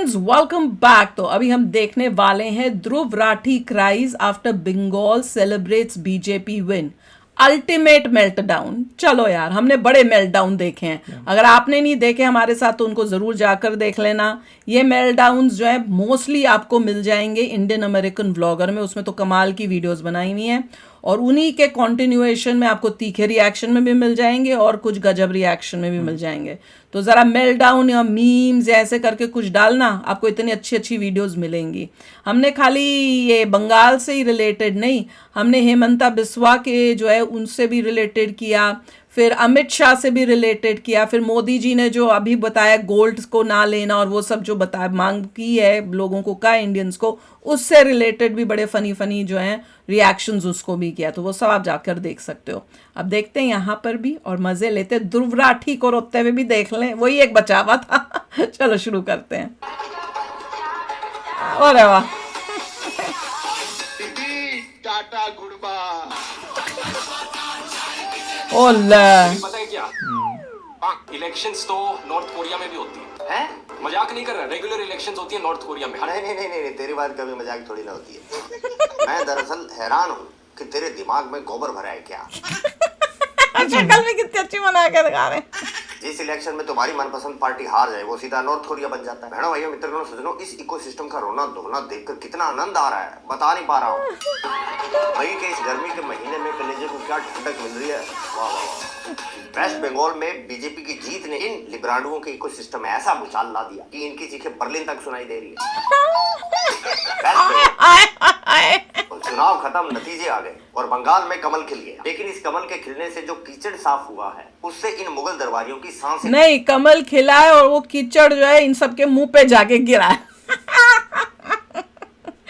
Friends welcome back. तो अभी हम देखने वाले हैं Dhruv Rathee cries after Bengal celebrates BJP win, ultimate meltdown. चलो यार, हमने बड़े मेल्टडाउन देखे हैं। अगर आपने नहीं देखे हमारे साथ तो उनको जरूर जाकर देख लेना। ये मेल्टडाउन जो है मोस्टली आपको मिल जाएंगे इंडियन अमेरिकन व्लॉगर में, उसमें तो कमाल की वीडियोस बनाई हुई हैं और उन्हीं के कंटिन्यूएशन में आपको तीखे रिएक्शन में भी मिल जाएंगे और कुछ गजब रिएक्शन में भी मिल जाएंगे। तो ज़रा मेल्टडाउन या मीम्स ऐसे करके कुछ डालना, आपको इतनी अच्छी अच्छी वीडियोस मिलेंगी। हमने खाली ये बंगाल से ही रिलेटेड नहीं, हमने हेमंता बिस्वा के जो है उनसे भी रिलेटेड किया, फिर अमित शाह से भी रिलेटेड किया, फिर मोदी जी ने जो अभी बताया गोल्ड को ना लेना और वो सब जो बताया मांग की है लोगों को का इंडियंस को, उससे रिलेटेड भी बड़े फनी फनी जो हैं रिएक्शंस उसको भी किया। तो वो सब आप जाकर देख सकते हो। अब देखते हैं यहाँ पर भी और मजे लेते हैं। ध्रुव राठी को रोते हुए भी देख लें, वही एक बचावा था। चलो शुरू करते हैं। अरे वाह, टाटा गुड बाय। ओले पता है क्या, इलेक्शंस तो नॉर्थ कोरिया में भी होती हैं? मजाक नहीं कर रहा, रेगुलर इलेक्शंस होती है नॉर्थ कोरिया में। नहीं, तेरी बात कभी मजाक थोड़ी ना होती है। मैं दरअसल हैरान हूँ कि तेरे दिमाग में गोबर भरा है क्या। शक्ल में कितनी अच्छी बना के दिखा रहे हैं। जिस इलेक्शन में तुम्हारी मनपसंद पार्टी हार जाए वो सीधा नॉर्थ कोरिया बन जाता है। बहनों भाइयों मित्रों सज्जनों, इस इकोसिस्टम का रोना धोना देखकर कितना आनंद आ रहा है बता नहीं पा रहा हूँ। मई के इस गर्मी के महीने में कलेजे को क्या ठंडक मिल रही है। वाह वाह वाह। वेस्ट बंगाल में बीजेपी की जीत ने इन लिब्रांडुओं के इकोसिस्टम में ऐसा भूचाल ला दिया कि इनकी चीखें बर्लिन तक सुनाई दे रही है। चुनाव खत्म, नतीजे आ गए और बंगाल में कमल खिल गया। लेकिन इस कमल के खिलने से जो कीचड़ साफ हुआ है उससे इन मुगल दरबारियों की सांसें नहीं, कमल खिला है और वो कीचड़ जो है इन सबके मुंह पे जाके गिरा है।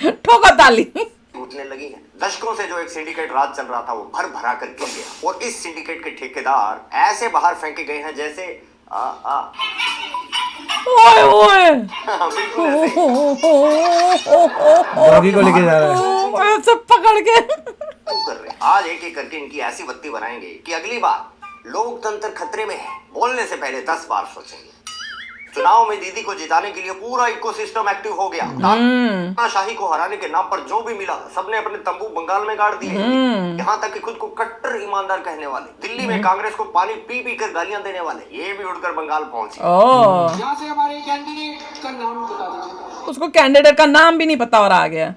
ठोका ताली। टूटने लगी है। दशकों से जो एक सिंडिकेट राज चल रहा था वो भर भरा कर गिर गया और इस सिंडिकेट के ठेकेदार ऐसे बाहर फेंके गए हैं जैसे ओए ओए, बिल्कुल ऐसे। डॉगी को लेके जा रहा है। सब पकड़ के क्यों कर रहे हैं? आज एक एक करके इनकी ऐसी बत्ती बनाएंगे कि अगली बार लोकतंत्र खतरे में है बोलने से पहले 10 बार सोचेंगे। चुनाव में दीदी को जिताने के लिए पूरा इकोसिस्टम एक्टिव हो गया। तानाशाही को हराने के नाम पर जो भी मिला सबने अपने तंबू बंगाल में गाड़ दिए। यहाँ तक कि खुद को कट्टर ईमानदार कहने वाले, दिल्ली में कांग्रेस को पानी पी पी कर गालियां देने वाले, ये भी उड़कर बंगाल पहुंचे। यहाँ से हमारे कैंडिडेट का नाम बता दीजिए। उसको कैंडिडेट का नाम भी नहीं पता और आ गया।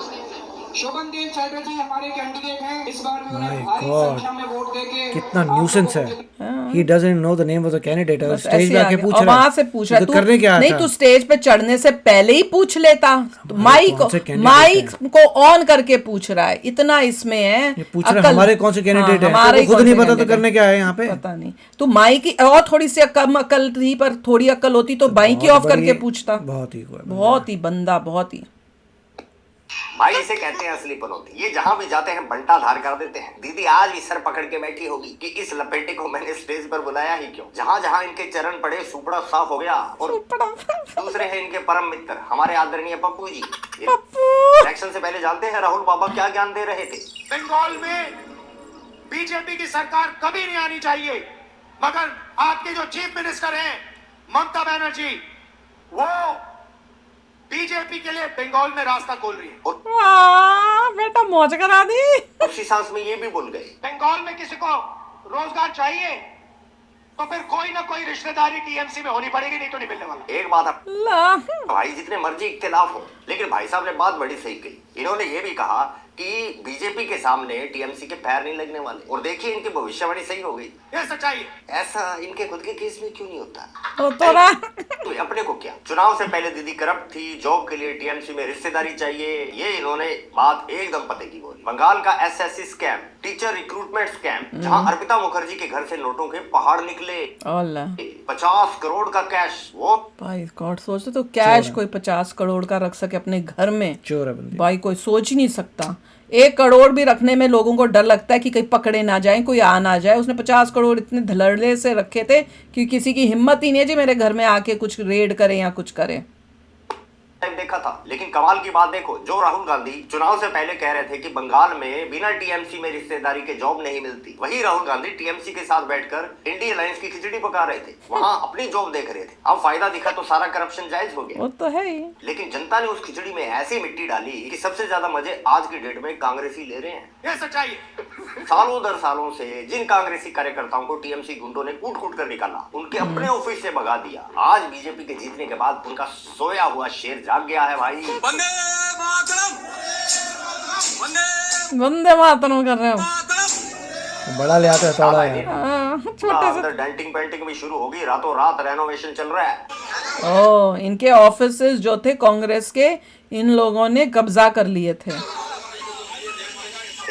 शोभन देव चैटर्जी हमारे कैंडिडेट हैं। इस बार भी उन्हें My भारी God. संख्या में वोट देके कितना न्यूसेंस है। He doesn't know the name of the candidate. और बस स्टेज ऐसे पे आ आके गया। पूछ और रहा वहां है। से पूछ रहा है तो करने क्या नहीं, था? तू स्टेज पे चढ़ने से पहले ही पूछ लेता। तो माइक कौन से candidate माइक हैं? को ऑन करके पूछ रहा है, इतना इसमें है। ये पूछ रहा है हमारे कौन से कैंडिडेट है, हमारे तो खुद कौन नहीं से पता तो candidate करने क्या है यहाँ पे। पता नहीं। तो माइक की और थोड़ी सी कम अकल थी, पर थोड़ी अकल होती तो माइक ही ऑफ करके पूछता। बहुत ही बहुत ही बंदा, बहुत ही। भाई इसे कहते हैं असली पनौती। ये जहां भी जाते हैं बंटा धार कर देते हैं। दीदी आज भी सर पकड़ के बैठी होगी कि इस लपेटे को मैंने स्टेज पर बुलाया ही क्यों। जहां जहां इनके चरण पड़े सुपड़ा साफ हो गया। और दूसरे हैं इनके परम मित्र हमारे आदरणीय पप्पू जी। इलेक्शन से पहले जानते हैं राहुल बाबा क्या ज्ञान दे रहे थे। बंगाल में बीजेपी की सरकार कभी नहीं आनी चाहिए, मगर आपके जो चीफ मिनिस्टर हैं ममता बनर्जी, वो बीजेपी के लिए बंगाल में रास्ता खोल रही है। बेटा मौज करा दी। उसी सांस में ये भी बोल गए बंगाल में किसी को रोजगार चाहिए तो फिर कोई ना कोई रिश्तेदारी टीएमसी में होनी पड़ेगी, नहीं तो नहीं मिलने वाला। एक बात आप ला भाई जितने मर्जी इख्तिलाफ हो, लेकिन भाई साहब ने बात बड़ी सही कही। इन्होंने ये भी कहा कि बीजेपी के सामने टीएमसी के पैर नहीं लगने वाले। और देखिए इनकी भविष्यवाणी सही हो गई। ये सच्चाई है। ऐसा इनके खुद के केस में क्यों नहीं होता? तो रहा। तो अपने को क्या, चुनाव से पहले दीदी करप्ट थी, जॉब के लिए टीएमसी में रिश्तेदारी चाहिए, ये इन्होंने बात एकदम पते की बोली। बंगाल का SSC scam, teacher recruitment scam, जहां अर्पिता मुखर्जी के घर से नोटों के पहाड़ निकले, 50 करोड़ का कैश। वो भाई गॉड, सोचते तो कैश कोई 50 करोड़ का रख सके अपने घर में। चोर है बंदी। भाई कोई सोच ही नहीं सकता। 1 करोड़ भी रखने में लोगों को डर लगता है कि कहीं पकड़े ना जाए, कोई आ ना जाए। उसने 50 करोड़ इतने धड़ल्ले से रखे थे कि किसी की हिम्मत ही नहीं है जी मेरे घर में आके कुछ रेड करे या कुछ करे। टाइम देखा था। लेकिन कमाल की बात देखो, जो राहुल गांधी चुनाव से पहले कह रहे थे कि बंगाल में बिना टीएमसी में रिश्तेदारी के जॉब नहीं मिलती, वही राहुल गांधी टीएमसी के साथ बैठकर इंडी अलायंस की खिचड़ी पका रहे थे, वहां अपनी जॉब देख रहे थे। अब फायदा दिखा तो सारा करप्शन जायज हो गया। वो तो है ही। लेकिन जनता ने उस खिचड़ी में ऐसी मिट्टी डाली कि सबसे ज्यादा मजे आज की डेट में कांग्रेसी ले रहे हैं। ये सच्चाई है। सालों दर सालों से जिन कांग्रेसी कार्यकर्ताओं को टीएमसी गुंडों ने कूट कूट कर निकाला, उनके अपने ऑफिस से भगा दिया, आज बीजेपी के जीतने के बाद उनका सोया हुआ शेर जाग गया है भाई। वंदे मातरम, वंदे मातरम कर रहे हो। बड़ा ले आता है थोड़ा यार। छोटे से। अंदर डेंटिंग पेंटिंग भी शुरू होगी, रातों रात रेनोवेशन चल रहा है। ओ, इनके ऑफिसेस जो थे कांग्रेस के, इन लोगों ने कब्जा कर लिए थे।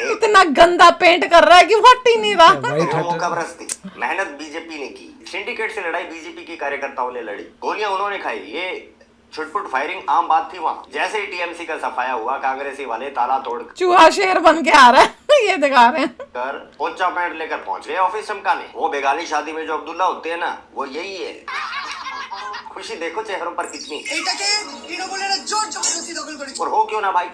इतना गंदा पेंट कर रहा है कि फट ही नहीं रहा। देखो मौका बरसती, मेहनत बीजेपी ने की, सिंडिकेट से लड़ाई बीजेपी के कार्यकर्ताओं ने लड़ी, गोलियां उन्होंने खाई, ये छुटपुट फायरिंग आम बात थी वहाँ। जैसे ही टीएमसी का सफाया हुआ, कांग्रेसी वाले ताला तोड़ चूहा शेर बन के आ रहा है। ये दिखा रहे हैं। कर पोचा पैंट लेकर पहुंच गए ऑफिस चमकाने। वो बेगानी शादी में जो अब्दुल्ला होते हैं ना, वो यही है। खुशी देखो चेहरों पर कितनी, और हो क्यों ना भाई,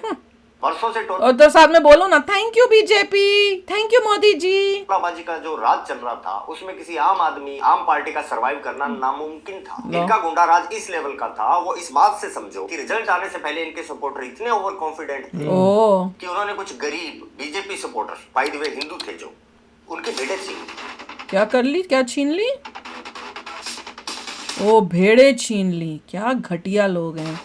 वर्षों से और तो साथ में बोलो ना, thank you BJP, thank you Modi ji. टोलाबाजी का जो राज चल रहा था, उसमें किसी आम आदमी, आम पार्टी का सरवाइव करना नामुमकिन था। इनका गुंडा राज इस लेवल का था, वो इस बात से समझो कि रिजल्ट आने से पहले इनके सपोर्टर इतने ओवर कॉन्फिडेंट थे कि उन्होंने कुछ गरीब BJP supporter, by the way Hindu थे, जो उनके भेड़े छीन। क्या कर ली, क्या छीन ली? ओ, भेड़े छीन ली। क्या घटिया लोग हैं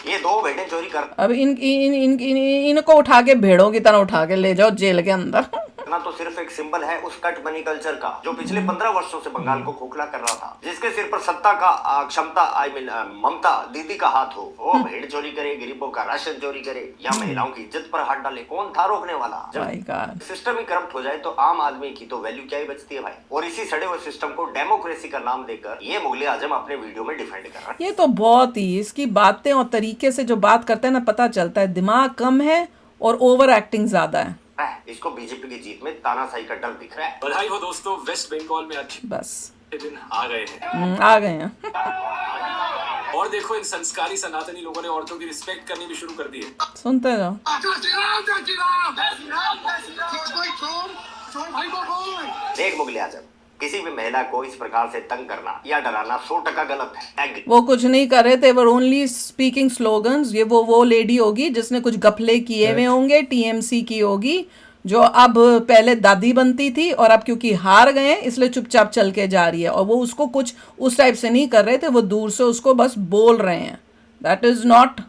ये। 2 भेड़ें चोरी कर, अब इनको उठा के भेड़ों की तरह उठा के ले जाओ जेल के अंदर। ना तो सिर्फ एक सिंबल है उस कट मनी कल्चर का, जो पिछले 15 वर्षों से बंगाल को खोखला कर रहा था, जिसके सिर पर सत्ता का क्षमता, ममता दीदी का हाथ हो। वो भेड़ चोरी करे, गरीबों का राशन चोरी करे, या महिलाओं की इज्जत पर हाथ डाले, कौन था रोकने वाला? जब सिस्टम ही करप्ट हो जाए तो आम आदमी की तो वैल्यू क्या ही बचती है भाई। और इसी सड़े हुए सिस्टम को डेमोक्रेसी का नाम देकर ये मुगले आजम अपने वीडियो में डिफेंड कर रहा है। ये तो बहुत ही, इसकी बातें और तरीके से जो बात करते हैं ना, पता चलता है दिमाग कम है और ओवर एक्टिंग ज्यादा है। इसको बीजेपी की जीत में तानाशाही का डर दिख रहा है। बधाई हो दोस्तों, वेस्ट बंगाल में अच्छे बस दिन आ गए हैं। आ गए हैं। और देखो, इन संस्कारी सनातनी लोगों ने औरतों की रिस्पेक्ट करनी भी शुरू कर दी है। सुनते जाओ। देख मुगले आजम, किसी भी महिला को इस प्रकार से तंग करना या डराना 100% गलत है। वो कुछ नहीं कर रहे थे, वो ओनली स्पीकिंग स्लोगन्स। ये वो लेडी होगी जिसने कुछ गफले किए हुए होंगे, टीएमसी की होगी, जो अब पहले दादी बनती थी और अब क्योंकि हार गए इसलिए चुपचाप चल के जा रही है। और वो उसको कुछ उस टाइप से नहीं कर रहे थे, वो दूर से उसको बस बोल रहे हैं। दैट इज नॉट,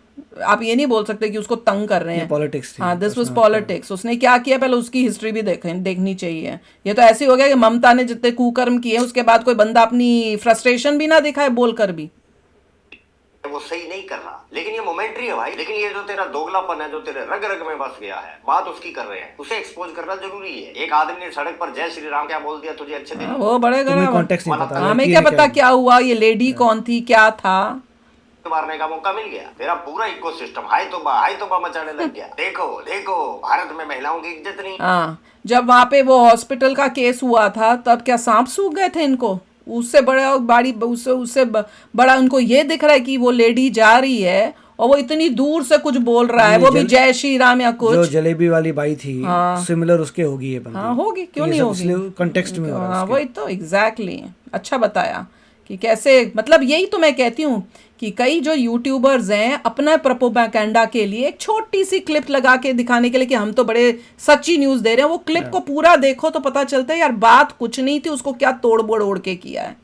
आप ये नहीं बोल सकते कि उसको तंग कर रहे हैं। पॉलिटिक्स थी। हाँ, दिस वाज पॉलिटिक्स। उसने क्या किया, पहले उसकी हिस्ट्री भी देखनी चाहिए। ये तो ऐसे हो गया कि ममता ने जितने कुकर्म किए उसके बाद कोई बंदा अपनी फ्रस्ट्रेशन भी ना दिखाए बोलकर भी। वो सही नहीं कर रहा, लेकिन ये मोमेंट्री है भाई। लेकिन ये जो तेरा दोगलापन है, जो तेरे रग रग में बस गया है, बात उसकी कर रहे हैं, उसे एक्सपोज करना जरूरी है। एक आदमी ने सड़क पर जय श्री राम क्या बोल दिया, तुझे अच्छे दिन वो बड़े कॉन्टेक्स्ट नहीं पता। हमें क्या पता क्या हुआ, ये लेडी कौन थी, क्या था। मारने का मौका मिल गया। तेरा पूरा इकोसिस्टम हाय तोबा मचाने लग गया। देखो भारत में महिलाओं की इज्जत नहीं। हाँ, जब वहां पे वो हॉस्पिटल का केस हुआ था तब क्या सांप सूख गए थे इनको? उससे बड़ा उनको ये दिख रहा है कि वो लेडी जा रही है और वो इतनी दूर से कुछ बोल रहा है, वो भी जय श्री राम या कुछ। जो जलेबी वाली बाई थी, सिमिलर उसके होगी ये बंदी। हाँ होगी, क्यों नहीं होगी। कॉन्टेक्स्ट में हो रहा है। हाँ वही तो, एग्जैक्टली। अच्छा बताया कि कैसे, मतलब यही तो मैं कहती हूँ कि कई जो यूट्यूबर्स हैं अपना प्रोपेगेंडा के लिए एक छोटी सी क्लिप लगा के दिखाने के लिए कि हम तो बड़े सच्ची न्यूज़ दे रहे हैं, वो क्लिप को पूरा देखो तो पता चलता है यार बात कुछ नहीं थी, उसको क्या तोड़ बोड़ ओढ़ के किया है।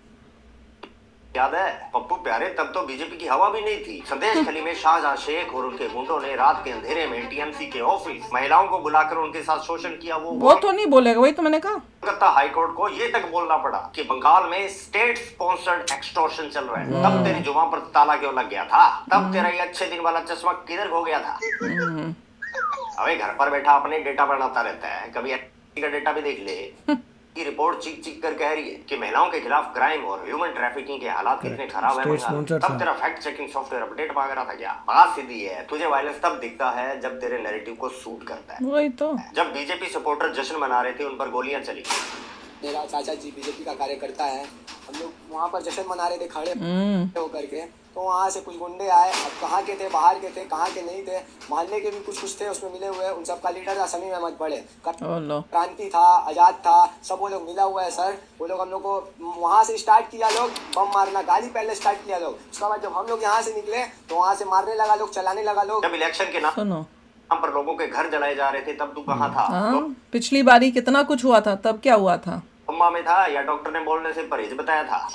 याद है पप्पू प्यारे, तब तो बीजेपी की हवा भी नहीं थी। संदेश खली में शाहजहां शेख और उनके गुंडों ने रात के अंधेरे में टीएमसी के ऑफिस महिलाओं को बुलाकर उनके साथ शोषण किया। वो तो नहीं बोलेगा, वही तो मैंने कहा। कलकत्ता हाईकोर्ट को ये तक बोलना पड़ा कि बंगाल में स्टेट स्पॉन्सर्ड एक्सटॉर्शन चल रहा है। तब तेरी जुबान पर ताला क्यों लग गया था? तब तेरा ये अच्छे दिन वाला चश्मा किधर खो गया था? अबे घर पर बैठा अपने डेटा बनाता रहता है, कभी का डेटा भी देख ले। की रिपोर्ट चीख कर कह रही है कि महिलाओं के खिलाफ क्राइम और ह्यूमन ट्रैफिकिंग के हालात कितने खराब है। तब तेरा फैक्ट चेकिंग सॉफ्टवेयर अपडेट मांग रहा था क्या? बात सीधी है, तुझे वायलेंस तब दिखता है जब तेरे नैरेटिव को सूट करता है। वही तो। जब बीजेपी सपोर्टर जश्न मना रहे थे, उन पर गोलियां चली। मेरा चाचा जी बीजेपी का कार्यकर्ता है, हम लोग वहाँ पर जश्न मना रहे थे खड़े होकर के, तो वहाँ से कुछ गुंडे आए। अब कहाँ के थे, बाहर के थे, कहाँ के नहीं थे, मोहल्ले के भी कुछ थे उसमें मिले हुए। उन सबका लीडर था समीम अहमद बड़े, क्रांति था, आजाद था, सब वो लोग मिला हुआ है सर। वो लोग हम लोग को वहाँ से स्टार्ट किया, लोग बम मारना, गाली पहले स्टार्ट किया लोग। उसके बाद जब हम लोग यहाँ से निकले तो वहाँ से मारने लगा लोग, चलाने लगा लोग। जब इलेक्शन के नाम पर लोगों के घर जलाए जा रहे थे तब तू कहाँ था? पिछली बारी कितना कुछ हुआ था, तब क्या हुआ था? अम्मा में था या डॉक्टर ने बोलने से परहेज बताया था?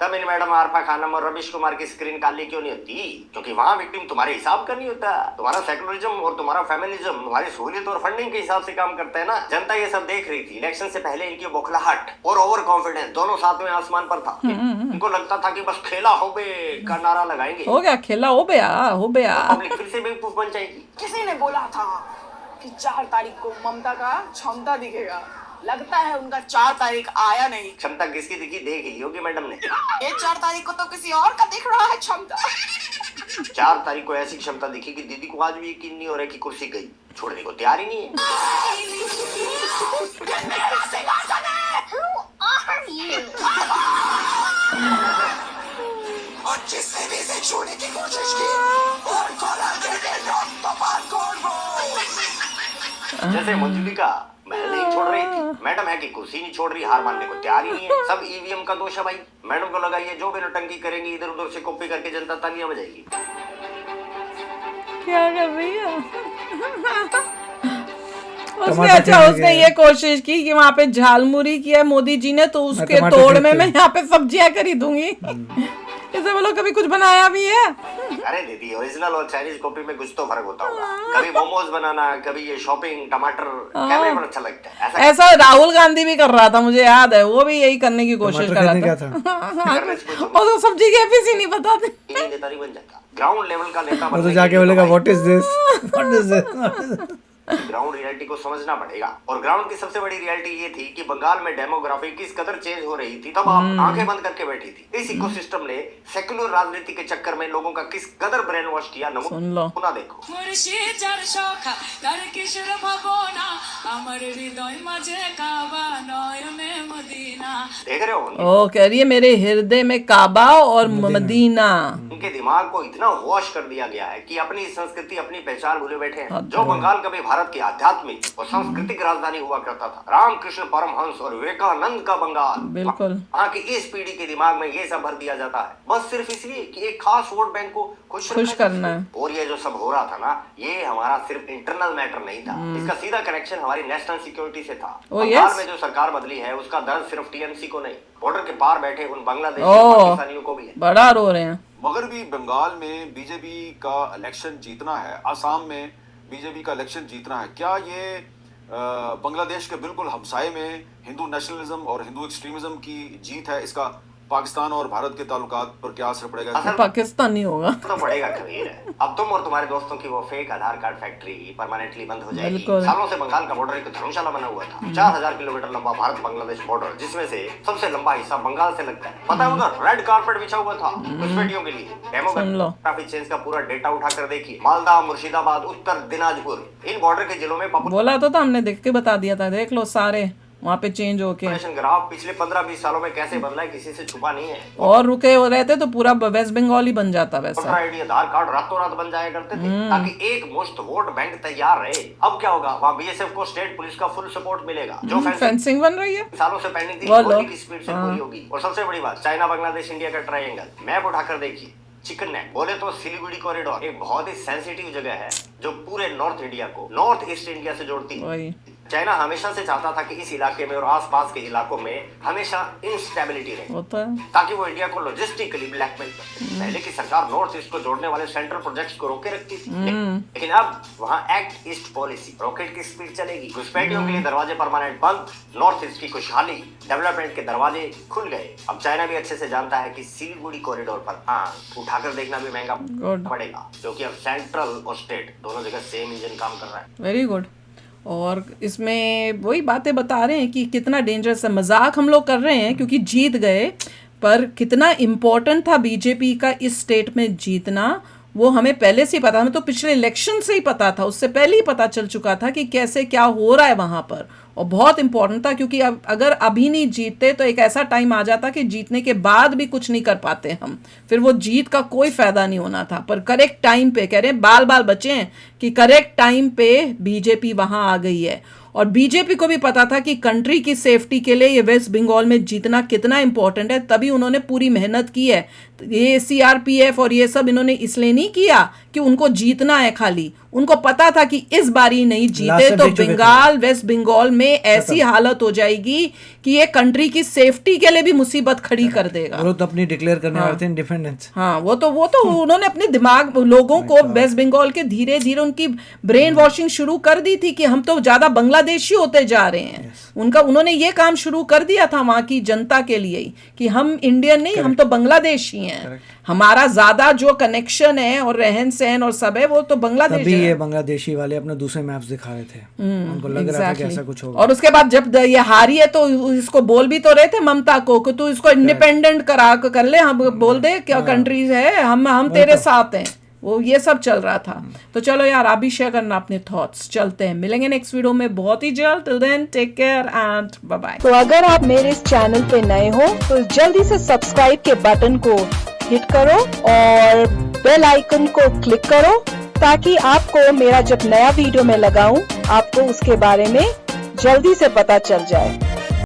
तब इन मैडम आरफा खानम और रविश कुमार की स्क्रीन काली क्यों नहीं होती? क्योंकि वहाँ विक्टिम तुम्हारे हिसाब का नहीं होता। तुम्हारा सेकुलरिज्म और तुम्हारा फेमिनिज्म तुम्हारी सहूलियत और फंडिंग के हिसाब से काम करता है ना। जनता ये सब देख रही थी। इलेक्शन से पहले इनकी बौखलाहट और ओवर कॉन्फिडेंस दोनों साथ में आसमान पर था। इनको लगता था कि बस खेला हो बे का नारा लगाएंगे, हो गया खेला हो गया पब्लिक फिर से बेवकूफ बन जाएगी। किसी ने बोला था कि 4 तारीख को ममता का क्षमता दिखेगा, लगता है उनका 4 तारीख आया नहीं। क्षमता किसकी दिखी देख ली होगी मैडम ने। ये 4 तारीख को तो किसी और का दिख रहा है क्षमता। 4 तारीख को ऐसी क्षमता दिखी कि दीदी को आज भी यकीन नहीं हो रहा कि कुर्सी गई, छोड़ने को तैयार ही नहीं है। और जिसने भी इसे छूने की कोशिश की जैसे मंजुलिका महल नहीं छोड़ रही थी, मैडम है कि कुर्सी नहीं छोड़ रही, हार मानने को तैयार ही नहीं है। सब ईवीएम का दोष है भाई। मैडम को लगा ये जो भी नौटंकी करेंगी इधर उधर से कॉपी करके जनता तालियां बजाएगी। क्या कर रही है? उसने ये कोशिश की कि वहाँ पे झालमुरी किया है मोदी जी ने, तो उसके तोड़ में मैं यहाँ पे सब्जियां खरीदूंगी। इसे बोलो कभी कुछ बनाया भी है? अरे दीदी ओरिजिनल और चाइनीज कॉपी में कुछ तो फर्क होता होगा। कभी मोमोज बनाना, कभी ये शॉपिंग टमाटर कैमरे पर अच्छा लगता है। ऐसा राहुल गांधी भी कर रहा था, मुझे याद है, वो भी यही करने की कोशिश कर रहा था। और सब्जी की एफिसी नहीं बताते। नेता नहीं बन जाता, ग्राउंड लेवल का नेता तो जाके बोलेगा what is this. Ground reality को समझना पड़ेगा। और ग्राउंड की सबसे बड़ी रियलिटी ये थी कि बंगाल में डेमोग्राफी किस कदर चेंज हो रही थी, तब आप आंखें बंद करके बैठी थी। इस इकोसिस्टम ने सेक्युलर राजनीति के चक्कर में लोगों का किस कदर ब्रेन वॉश किया, नमूना देखो। देख रहे हो? ओ कह रही है मेरे हृदय में काबा और मदीना। उनके दिमाग को इतना वॉश कर दिया गया है कि अपनी संस्कृति अपनी पहचान भूले बैठे हैं। जो बंगाल कभी भारत की आध्यात्मिक और सांस्कृतिक राजधानी हुआ करता था, रामकृष्ण परमहंस और विवेकानंद का बंगाल, बिल्कुल वहाँ की इस पीढ़ी के दिमाग में ये सब भर दिया जाता है, बस सिर्फ इसलिए कि एक खास वोट बैंक को खुश करना है। और ये जो सब हो रहा था ना, ये हमारा सिर्फ इंटरनल मैटर नहीं था, इसका सीधा कनेक्शन हमारी नेशनल सिक्योरिटी से था। बंगाल में जो सरकार बदली है उसका दर्द सिर्फ टीएमसी को नहीं, बॉर्डर के पार बैठे उन बांग्लादेशी पाकिस्तानियों को भी है। बड़ा रो रहे हैं। मगरबी बंगाल में बीजेपी का इलेक्शन जीतना है, आसाम में बीजेपी का इलेक्शन जीतना है, क्या ये बांग्लादेश के बिल्कुल हमसाये में हिंदू नेशनलिज्म और हिंदू एक्सट्रीमिज्म की जीत है? इसका पाकिस्तान और भारत के ताल्लुकात पर क्या असर पड़ेगा? पाकिस्तान नहीं होगा तो पड़ेगा कबीर। अब तुम और तुम्हारे दोस्तों की वो फेक आधार कार्ड फैक्ट्री परमानेंटली बंद हो जाएगी। सालों से बंगाल का बॉर्डर एक धर्मशाला बना हुआ था, 4000 किलोमीटर लंबा भारत बांग्लादेश बॉर्डर, जिसमें से सबसे लंबा हिस्सा बंगाल से लगता है। पता है उधर रेड कारपेट बिछा हुआ था घुसपैठियों के लिए। डेमोग्राफी चेंज का पूरा डेटा उठाकर देखिए, मालदा, मुर्शिदाबाद, उत्तर दिनाजपुर, इन बॉर्डर के जिलों में बोला तो था, हमने देख के बता दिया था, देख लो सारे वहाँ पे चेंज होके। ग्राफ पिछले 15-20 सालों में कैसे बदला है किसी से छुपा नहीं है। और रुके हो रहते तो पूरा वेस्ट बंगाल ही बन जाता वैसा। आईडी आधार कार्ड रातों रात बन जाया करते थे ताकि एक मुश्त वोट बैंक तैयार रहे। अब क्या होगा, वहाँ बीएसएफ को स्टेट पुलिस का फुल सपोर्ट मिलेगा। जो फेंसिंग बन रही है सालों से पेंडिंग थी की स्पीड से पूरी होगी। और सबसे बड़ी बात, चाइना बांग्लादेश इंडिया का ट्रायंगल मैप उठाकर देखिए, चिकन नेक बोले तो सिलीगुड़ी कॉरिडोर एक बहुत ही सेंसिटिव जगह है जो पूरे नॉर्थ इंडिया को नॉर्थ ईस्ट इंडिया से जोड़ती है। चाइना हमेशा से चाहता था कि इस इलाके में और आसपास के इलाकों में हमेशा इंस्टेबिलिटी रहे, ताकि वो इंडिया को लॉजिस्टिकली ब्लैकमेल करे। पहले की सरकार नॉर्थ ईस्ट को जोड़ने वाले सेंट्रल प्रोजेक्ट्स को रोके रखती थी, लेकिन अब वहाँ एक्ट ईस्ट पॉलिसी, रॉकेट की स्पीड चलेगी। घुसपैठियों के लिए दरवाजे परमानेंट बंद, नॉर्थ ईस्ट की खुशहाली डेवलपमेंट के दरवाजे खुल गए। अब चाइना भी अच्छे से जानता है कि सिलीगुड़ी कॉरिडोर पर उठाकर देखना भी महंगा पड़ेगा, क्योंकि अब सेंट्रल और स्टेट दोनों जगह सेम इंजन काम कर रहा है। Very good. और इसमें वही बातें बता रहे हैं कि कितना डेंजरस है। मजाक हम लोग कर रहे हैं क्योंकि जीत गए, पर कितना इम्पोर्टेंट था बीजेपी का इस स्टेट में जीतना वो हमें पहले से ही पता, हमें तो पिछले इलेक्शन से ही पता था, उससे पहले ही पता चल चुका था कि कैसे क्या हो रहा है वहां पर। और बहुत इंपॉर्टेंट था, क्योंकि अब अगर अभी नहीं जीतते तो एक ऐसा टाइम आ जाता कि जीतने के बाद भी कुछ नहीं कर पाते हम, फिर वो जीत का कोई फायदा नहीं होना था। पर करेक्ट टाइम पे, कह रहे हैं बाल बाल बचे हैं कि करेक्ट टाइम पे बीजेपी वहां आ गई है। और बीजेपी को भी पता था कि कंट्री की सेफ्टी के लिए ये वेस्ट बंगाल में जीतना कितना इंपॉर्टेंट है, तभी उन्होंने पूरी मेहनत की है। ये सीआरपीएफ और ये सब इन्होंने इसलिए नहीं किया कि उनको जीतना है, खाली उनको पता था कि इस बारी नहीं जीते तो बंगाल, वेस्ट बंगाल में ऐसी हालत हो जाएगी कि ये कंट्री की सेफ्टी के लिए भी मुसीबत खड़ी कर देगा। वो तो अपनी डिक्लेयर करने वाले थे इंडिपेंडेंस। हाँ, वो तो उन्होंने अपने दिमाग, लोगों को वेस्ट बंगाल के धीरे धीरे उनकी ब्रेन वॉशिंग शुरू कर दी थी कि हम तो ज्यादा बांग्लादेशी होते जा रहे हैं। उन्होंने ये काम शुरू कर दिया था वहां की जनता के लिए ही कि हम इंडियन नहीं, हम तो बांग्लादेशी हैं। हमारा ज्यादा जो कनेक्शन है और रहन सहन और सब है वो तो बांग्लादेश है। ये बांग्लादेशी वाले अपने दूसरे मैप्स दिखा रहे थे, उनको लग रहा था कि ऐसा कुछ होगा। और उसके बाद जब ये हारी है तो इसको बोल भी तो रहे थे ममता को कि तू इसको इंडिपेंडेंट कर ले, हम बोल दे क्या कंट्रीज है, हम तेरे साथ हैं। वो ये सब चल रहा था। तो चलो यार, आप भी शेयर करना अपने थॉट्स। चलते हैं, मिलेंगे नेक्स्ट वीडियो में बहुत ही जल्द। Till then take care and bye bye. तो अगर आप मेरे इस चैनल पे नए हो तो जल्दी से सब्सक्राइब के बटन को हिट करो और बेल आइकन को क्लिक करो, ताकि आपको मेरा जब नया वीडियो मैं लगाऊं आपको उसके बारे में जल्दी से पता चल जाए।